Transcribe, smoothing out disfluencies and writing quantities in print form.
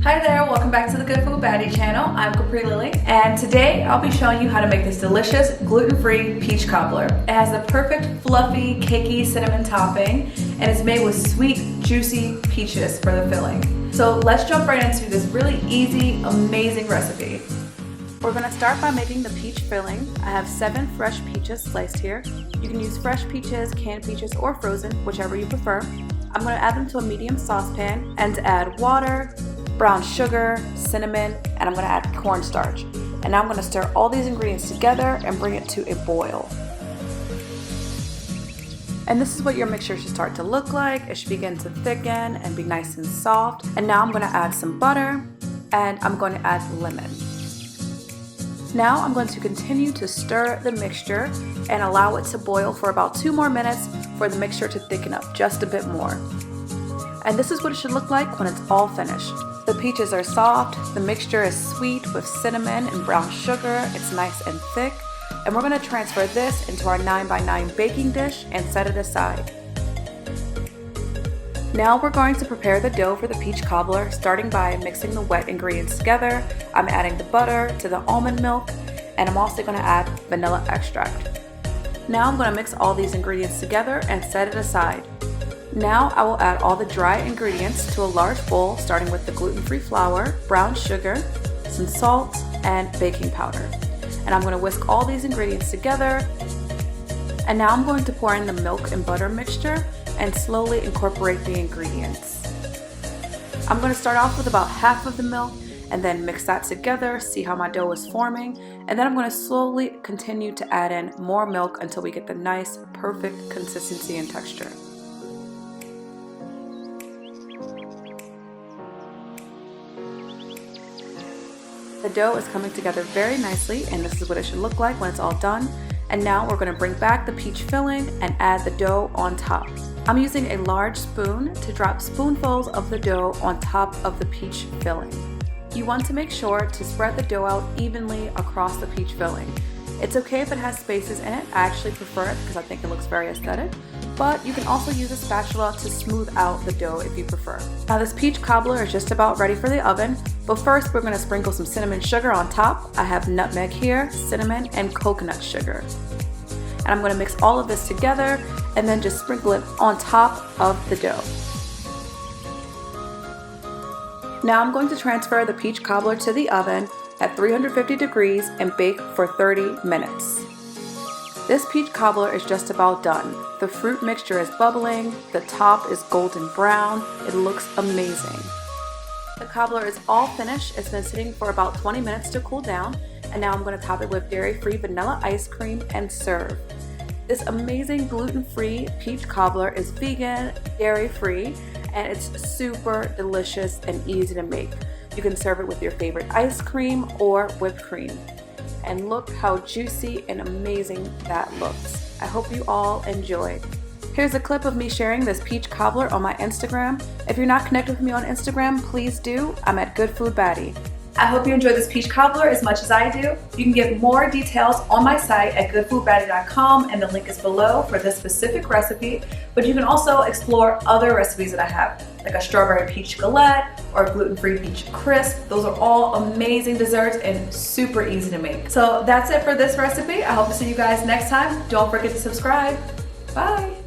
Hi there, welcome back to the Good Food Baddie channel. I'm Capri Lily, and today I'll be showing you how to make this delicious gluten-free peach cobbler. It has the perfect fluffy, cakey cinnamon topping, and it's made with sweet, juicy peaches for the filling. So let's jump right into this really easy, amazing recipe. We're gonna start by making the peach filling. I have 7 fresh peaches sliced here. You can use fresh peaches, canned peaches, or frozen, whichever you prefer. I'm gonna add them to a medium saucepan and add water, brown sugar, cinnamon, and I'm gonna add cornstarch. And now I'm gonna stir all these ingredients together and bring it to a boil. And this is what your mixture should start to look like. It should begin to thicken and be nice and soft. And now I'm gonna add some butter and I'm going to add lemon. Now I'm going to continue to stir the mixture and allow it to boil for about 2 more minutes for the mixture to thicken up just a bit more. And this is what it should look like when it's all finished. The peaches are soft, the mixture is sweet with cinnamon and brown sugar, it's nice and thick, and we're going to transfer this into our 9x9 baking dish and set it aside. Now we're going to prepare the dough for the peach cobbler, starting by mixing the wet ingredients together. I'm adding the butter to the almond milk, and I'm also going to add vanilla extract. Now I'm going to mix all these ingredients together and set it aside. Now I will add all the dry ingredients to a large bowl, starting with the gluten-free flour, brown sugar, some salt, and baking powder. And I'm going to whisk all these ingredients together. And now I'm going to pour in the milk and butter mixture and slowly incorporate the ingredients. I'm going to start off with about half of the milk and then mix that together, see how my dough is forming, and then I'm going to slowly continue to add in more milk until we get the nice, perfect consistency and texture. The dough is coming together very nicely, and this is what it should look like when it's all done. And now we're going to bring back the peach filling and add the dough on top. I'm using a large spoon to drop spoonfuls of the dough on top of the peach filling. You want to make sure to spread the dough out evenly across the peach filling. It's okay if it has spaces in it. I actually prefer it because I think it looks very aesthetic, but you can also use a spatula to smooth out the dough if you prefer. Now this peach cobbler is just about ready for the oven, but first we're going to sprinkle some cinnamon sugar on top. I have nutmeg here, cinnamon, and coconut sugar. And I'm going to mix all of this together and then just sprinkle it on top of the dough. Now I'm going to transfer the peach cobbler to the oven at 350 degrees and bake for 30 minutes. This peach cobbler is just about done. The fruit mixture is bubbling, the top is golden brown, it looks amazing. The cobbler is all finished. It's been sitting for about 20 minutes to cool down, and now I'm going to top it with dairy-free vanilla ice cream and serve. This amazing gluten-free peach cobbler is vegan, dairy-free, and it's super delicious and easy to make. You can serve it with your favorite ice cream or whipped cream. And look how juicy and amazing that looks. I hope you all enjoyed. Here's a clip of me sharing this peach cobbler on my Instagram. If you're not connected with me on Instagram, please do. I'm at Good Food Baddie. I hope you enjoyed this peach cobbler as much as I do. You can get more details on my site at goodfoodbaddie.com, and the link is below for this specific recipe. But you can also explore other recipes that I have, like a strawberry peach galette or a gluten-free peach crisp. Those are all amazing desserts and super easy to make. So that's it for this recipe. I hope to see you guys next time. Don't forget to subscribe. Bye.